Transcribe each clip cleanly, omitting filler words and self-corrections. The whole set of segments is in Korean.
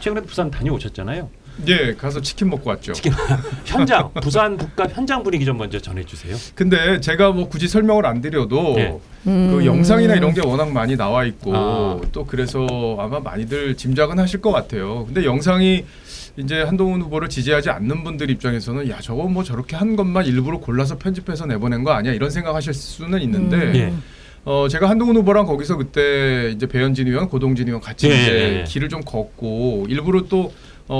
최근에 부산 다녀오셨잖아요. 예, 가서 치킨 먹고 왔죠. 현장 부산 북갑 현장 분위기 좀 먼저 전해주세요. 근데 제가 뭐 굳이 설명을 안 드려도 예. 그 영상이나 이런 게 워낙 많이 나와 있고 아. 또 그래서 아마 많이들 짐작은 하실 것 같아요. 근데 영상이 이제 한동훈 후보를 지지하지 않는 분들 입장에서는 야 저거 뭐 저렇게 한 것만 일부러 골라서 편집해서 내보낸 거 아니야 이런 생각하실 수는 있는데 예. 제가 한동훈 후보랑 거기서 그때 이제 배현진 의원, 고동진 의원 같이 예, 이제 예. 길을 좀 걷고 일부러 또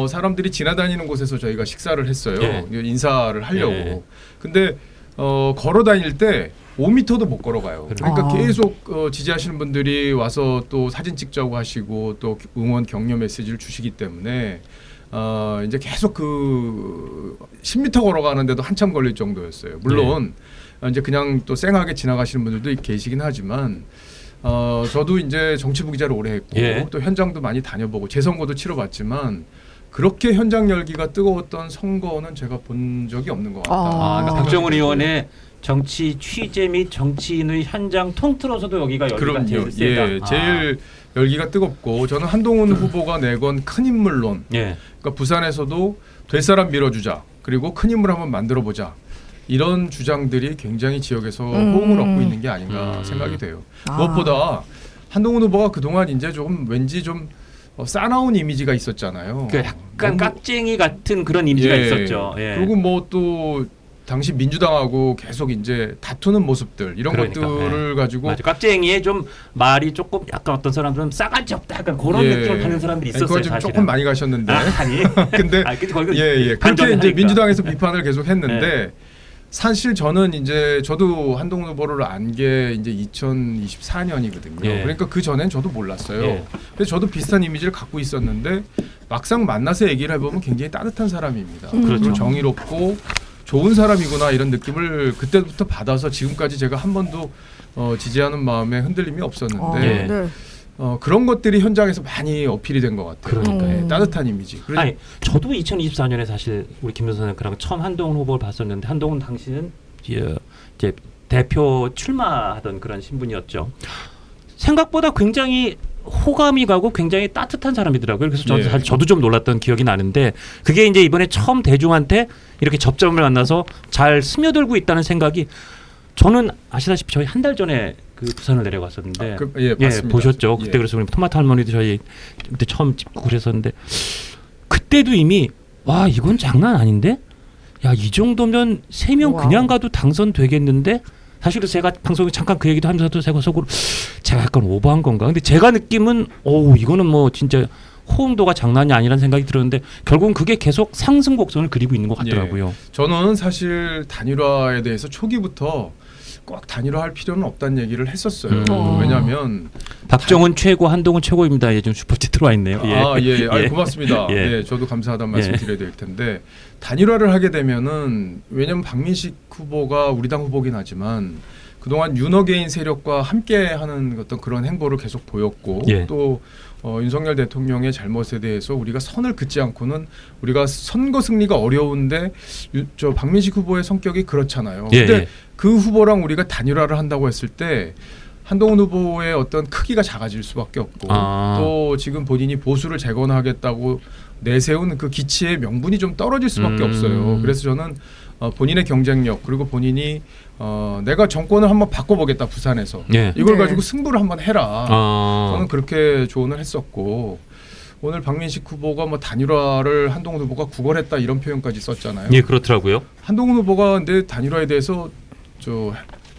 사람들이 지나다니는 곳에서 저희가 식사를 했어요. 예. 인사를 하려고. 예. 근데 걸어 다닐 때 5m도 못 걸어가요. 그러니까 아. 계속 지지하시는 분들이 와서 또 사진 찍자고 하시고 또 응원 격려 메시지를 주시기 때문에 이제 계속 그 10m 걸어가는데도 한참 걸릴 정도였어요. 물론 이제 그냥 또 쌩하게 지나가시는 분들도 계시긴 하지만 저도 이제 정치부 기자를 오래 했고 예. 또 현장도 많이 다녀보고 재선거도 치러봤지만 그렇게 현장 열기가 뜨거웠던 선거는 제가 본 적이 없는 것 같다. 그러니까 박정훈 의원의 정치 취재 및 정치인의 현장 통틀어서도 여기가 열기가 그럼요. 제일 세다. 예, 제일 열기가 뜨겁고 저는 한동훈 후보가 내건 큰 인물론. 예. 그러니까 부산에서도 될 사람 밀어주자. 그리고 큰 인물 한번 만들어보자. 이런 주장들이 굉장히 지역에서 호응을 얻고 있는 게 아닌가 생각이 돼요. 무엇보다 한동훈 후보가 그동안 이제 좀 왠지 좀 싸나운 이미지가 있었잖아요. 그 약간 깍쟁이 같은 그런 이미지가 있었죠. 예. 그리고 뭐 또 당시 민주당하고 계속 이제 다투는 모습들 이런 그러니까, 것들을 가지고 맞아. 깍쟁이의 좀 말이 조금 약간 어떤 사람들은 싸가지 없다 약간 그런 느낌을 받는 사람들이 있었어요. 그거 좀 사실은. 조금 많이 가셨는데. 아니. 근데 근데 거기가 그렇게 반전을 이제 하니까. 민주당에서 비판을 계속 했는데 사실 저는 이제 저도 한동훈 후보를 안 게 이제 2024년이거든요. 예. 그러니까 그 전엔 저도 몰랐어요. 예. 근데 저도 비슷한 이미지를 갖고 있었는데 막상 만나서 얘기를 해보면 굉장히 따뜻한 사람입니다. 그렇죠. 그리고 정의롭고 좋은 사람이구나 이런 느낌을 그때부터 받아서 지금까지 제가 한 번도 지지하는 마음에 흔들림이 없었는데 예. 네. 그런 것들이 현장에서 많이 어필이 된 것 같아요. 그러니까요. 따뜻한 이미지. 아니 저도 2024년에 사실 우리 김 변호사는 그랑 처음 한동훈 후보를 봤었는데 한동훈 당시는 이제 대표 출마하던 그런 신분이었죠. 생각보다 굉장히 호감이 가고 굉장히 따뜻한 사람이더라고요. 그래서 저도 예. 사실 저도 좀 놀랐던 기억이 나는데 그게 이제 이번에 처음 대중한테 이렇게 접점을 만나서 잘 스며들고 있다는 생각이 저는 아시다시피 저희 한 달 전에 그 부산을 내려갔었는데 예, 맞습니다. 보셨죠. 그때 예. 그래서 우리 토마토 할머니도 저희 그때 처음 짚고 그랬었는데 그때도 이미 와 이건 장난 아닌데 야 이 정도면 3명 와우. 그냥 가도 당선되겠는데 사실은 제가 방송에 잠깐 그 얘기도 하면서도 제가 속으로 제가 약간 오버한 건가 근데 제가 느낌은 이거는 뭐 진짜 호응도가 장난이 아니라는 생각이 들었는데 결국은 그게 계속 상승 곡선을 그리고 있는 것 같더라고요. 저는 사실 단일화에 대해서 초기부터 꼭 단일화할 필요는 없다는 얘기를 했었어요. 왜냐하면 박정훈 최고, 한동훈 최고입니다. 예, 좀 슈퍼챗 들어와 있네요. 예. 고맙습니다. 예. 네, 저도 감사하다는 말씀 드려야 될 텐데 단일화를 하게 되면은 왜냐하면 박민식 후보가 우리 당 후보긴 하지만 그동안 윤어게인 세력과 함께하는 어떤 그런 행보를 계속 보였고 예. 또 윤석열 대통령의 잘못에 대해서 우리가 선을 긋지 않고는 우리가 선거 승리가 어려운데 저 박민식 후보의 성격이 그렇잖아요. 예, 근데 예. 그 후보랑 우리가 단일화를 한다고 했을 때 한동훈 후보의 어떤 크기가 작아질 수밖에 없고 또 지금 본인이 보수를 재건하겠다고 내세운 그 기치의 명분이 좀 떨어질 수밖에 없어요. 그래서 저는 본인의 경쟁력 그리고 본인이 내가 정권을 한번 바꿔보겠다 부산에서 예. 이걸 네. 가지고 승부를 한번 해라. 저는 그렇게 조언을 했었고 오늘 박민식 후보가 뭐 단일화를 한동훈 후보가 구걸했다 이런 표현까지 썼잖아요. 예, 그렇더라고요. 한동훈 후보가 근데 단일화에 대해서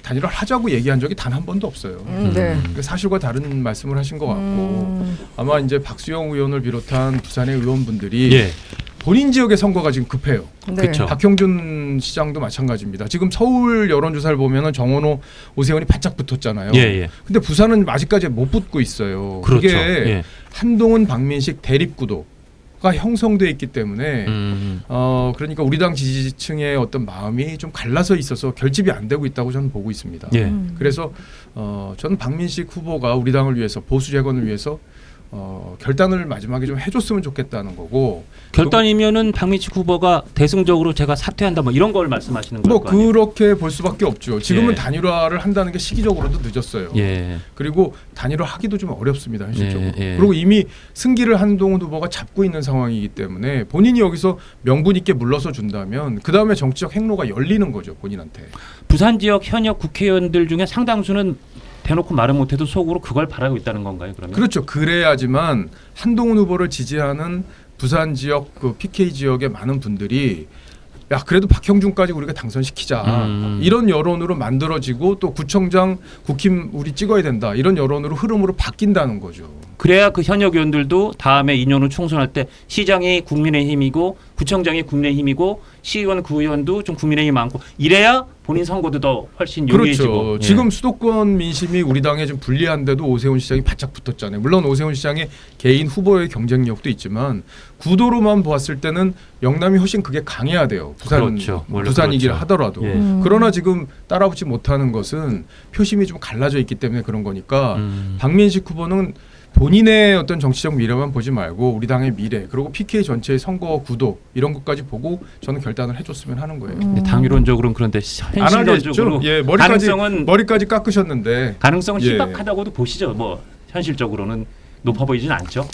단일화를 하자고 얘기한 적이 단 한 번도 없어요. 네. 그러니까 사실과 다른 말씀을 하신 것 같고 아마 이제 박수영 의원을 비롯한 부산의 의원분들이 예. 본인 지역의 선거가 지금 급해요. 네. 그쵸. 박형준 시장도 마찬가지입니다. 지금 서울 여론조사를 보면은 정원호, 오세훈이 바짝 붙었잖아요. 예, 예. 근데 부산은 아직까지 못 붙고 있어요. 그렇죠. 그게 예. 한동훈, 박민식 대립구도가 형성돼 있기 때문에 그러니까 우리 당 지지층의 어떤 마음이 좀 갈라서 있어서 결집이 안 되고 있다고 저는 보고 있습니다. 예. 그래서 저는 박민식 후보가 우리 당을 위해서 보수 재건을 위해서 결단을 마지막에 좀 해줬으면 좋겠다는 거고. 결단이면은 박민식 후보가 대승적으로 제가 사퇴한다 뭐 이런 걸 말씀하시는 뭐 거예요? 거 아니에요? 그렇게 볼 수밖에 없죠. 지금은 예. 단일화를 한다는 게 시기적으로도 늦었어요. 예. 그리고 단일화 하기도 좀 어렵습니다, 현실적으로. 예. 그리고 이미 승기를 한동훈 후보가 잡고 있는 상황이기 때문에 본인이 여기서 명분 있게 물러서 준다면 그 다음에 정치적 행로가 열리는 거죠, 본인한테. 부산 지역 현역 국회의원들 중에 상당수는 대놓고 말을 못해도 속으로 그걸 바라고 있다는 건가요? 그러면? 그렇죠. 그래야지만 한동훈 후보를 지지하는 부산 지역 그 PK 지역의 많은 분들이 야 그래도 박형준까지 우리가 당선시키자 이런 여론으로 만들어지고 또 구청장 국힘 우리 찍어야 된다 이런 여론으로 흐름으로 바뀐다는 거죠. 그래야 그 현역 의원들도 다음에 2년 후 총선할 때 시장이 국민의힘이고 구청장이 국민의힘이고 시의원 구의원도 좀 국민의힘이 많고 이래야 본인 선거도 더 훨씬 유리해지고. 그렇죠. 지금 수도권 민심이 우리 당에 좀 불리한데도 오세훈 시장이 바짝 붙었잖아요. 물론 오세훈 시장의 개인 후보의 경쟁력도 있지만 구도로만 보았을 때는 영남이 훨씬 그게 강해야 돼요. 그렇죠. 부산이기를 그렇죠. 하더라도. 예. 그러나 지금 따라붙지 못하는 것은 표심이 좀 갈라져 있기 때문에 그런 거니까 박민식 후보는 본인의 어떤 정치적 미래만 보지 말고 우리 당의 미래 그리고 PK 전체의 선거 구도 이런 것까지 보고 저는 결단을 해줬으면 하는 거예요. 근데 당위론적으로는 그런데 안 현실적으로 하겠죠. 예, 머리까지 깎으셨는데 가능성은 예. 희박하다고도 보시죠. 뭐 현실적으로는 높아 보이지는 않죠.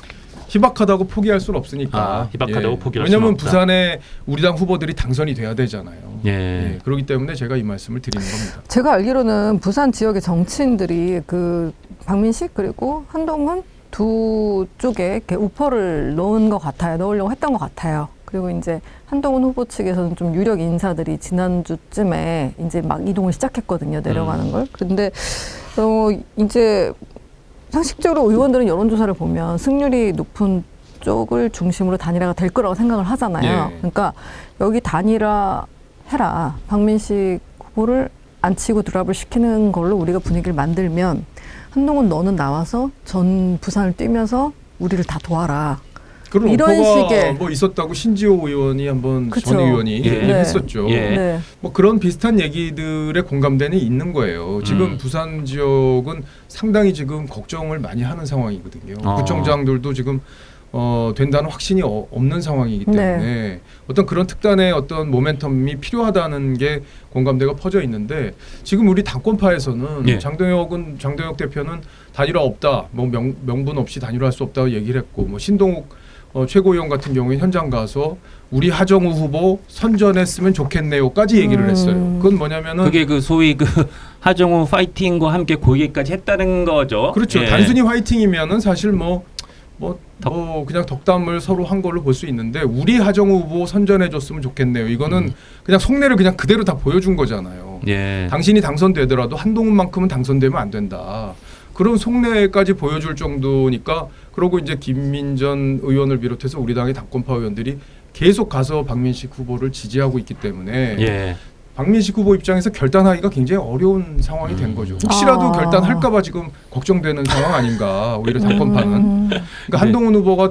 희박하다고 포기할 수는 없으니까. 희박하다고 포기할 수는 왜냐하면 없다. 부산에 우리 당 후보들이 당선이 돼야 되잖아요. 예. 그렇기 때문에 제가 이 말씀을 드리는 겁니다. 제가 알기로는 부산 지역의 정치인들이 그 박민식 그리고 한동훈 두 쪽에 이렇게 우퍼를 넣으려고 했던 것 같아요. 그리고 이제 한동훈 후보 측에서는 좀 유력 인사들이 지난주쯤에 이제 막 이동을 시작했거든요. 내려가는 걸. 그런데 이제 상식적으로 의원들은 여론조사를 보면 승률이 높은 쪽을 중심으로 단일화가 될 거라고 생각을 하잖아요. 예. 그러니까 여기 단일화 해라. 박민식 후보를 안 치고 드랍을 시키는 걸로 우리가 분위기를 만들면 한동훈 너는 나와서 전 부산을 뛰면서 우리를 다 도와라. 그런 이런 오퍼가 식의 뭐 있었다고 신지호 의원이 한번 그쵸. 전 의원이 예. 얘기를 했었죠. 예. 네. 뭐 그런 비슷한 얘기들의 공감대는 있는 거예요. 지금 부산 지역은 상당히 지금 걱정을 많이 하는 상황이거든요. 구청장들도 지금 된다는 확신이 없는 상황이기 때문에 어떤 그런 특단의 어떤 모멘텀이 필요하다는 게 공감대가 퍼져 있는데 지금 우리 당권파에서는 예. 장동혁 대표는 단일화 없다, 뭐 명분 없이 단일화할 수 없다고 얘기를 했고, 뭐 신동욱 최고위원 같은 경우에 현장 가서 우리 하정우 후보 선전했으면 좋겠네요까지 얘기를 했어요. 그건 뭐냐면은 그게 그 소위 그 하정우 파이팅과 함께 고얘기까지 했다는 거죠. 그렇죠. 예. 단순히 화이팅이면은 사실 뭐 그냥 덕담을 서로 한 걸로 볼 수 있는데 우리 하정우 후보 선전해줬으면 좋겠네요. 이거는 그냥 속내를 그냥 그대로 다 보여준 거잖아요. 예. 당신이 당선되더라도 한동훈만큼은 당선되면 안 된다. 그런 속내까지 보여줄 정도니까 그러고 이제 김민전 의원을 비롯해서 우리 당의 당권파 의원들이 계속 가서 박민식 후보를 지지하고 있기 때문에 예. 박민식 후보 입장에서 결단하기가 굉장히 어려운 상황이 된 거죠. 혹시라도 결단할까 봐 지금 걱정되는 상황 아닌가 오히려 당권파는. 그러니까 한동훈 후보가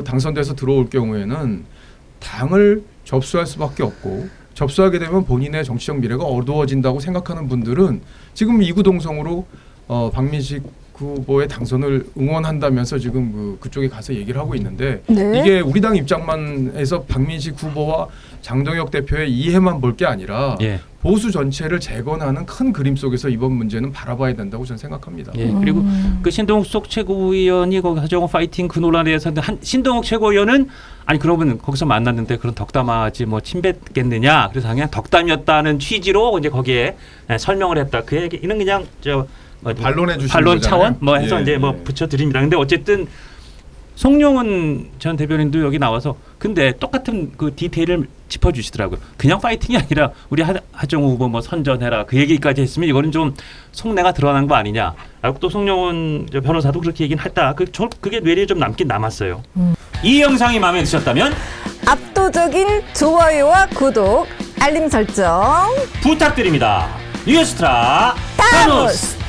당선돼서 들어올 경우에는 당을 접수할 수밖에 없고 접수하게 되면 본인의 정치적 미래가 어두워진다고 생각하는 분들은 지금 이구동성으로 박민식 후보의 당선을 응원한다면서 지금 그쪽에 가서 얘기를 하고 있는데 네. 이게 우리 당 입장만 해서 박민식 후보와 장동혁 대표의 이해만 볼 게 아니라 예. 보수 전체를 재건하는 큰 그림 속에서 이번 문제는 바라봐야 된다고 저는 생각합니다. 예. 그리고 그 신동욱 속 최고위원이 거기 하정우 파이팅 그 논란에 대해서 신동욱 최고위원은 아니 그러면 거기서 만났는데 그런 덕담하지 뭐 침뱉겠느냐 그래서 그냥 덕담이었다는 취지로 이제 거기에 설명을 했다. 그 얘기는 그냥 반론해 주신 반론 거잖아요. 차원 뭐 해서 예, 이제 뭐 예. 붙여드립니다. 근데 어쨌든 송영은 전 대변인도 여기 나와서 근데 똑같은 그 디테일을 짚어주시더라고요. 그냥 파이팅이 아니라 우리 하정우 후보 뭐 선전해라 그 얘기까지 했으면 이거는 좀 속내가 드러난 거 아니냐라고 또 송영은 변호사도 그렇게 얘기는 했다. 그게 뇌리에 좀 남긴 남았어요. 이 영상이 마음에 드셨다면 압도적인 좋아요와 구독, 알림 설정 부탁드립니다. 뉴스트라 타노스.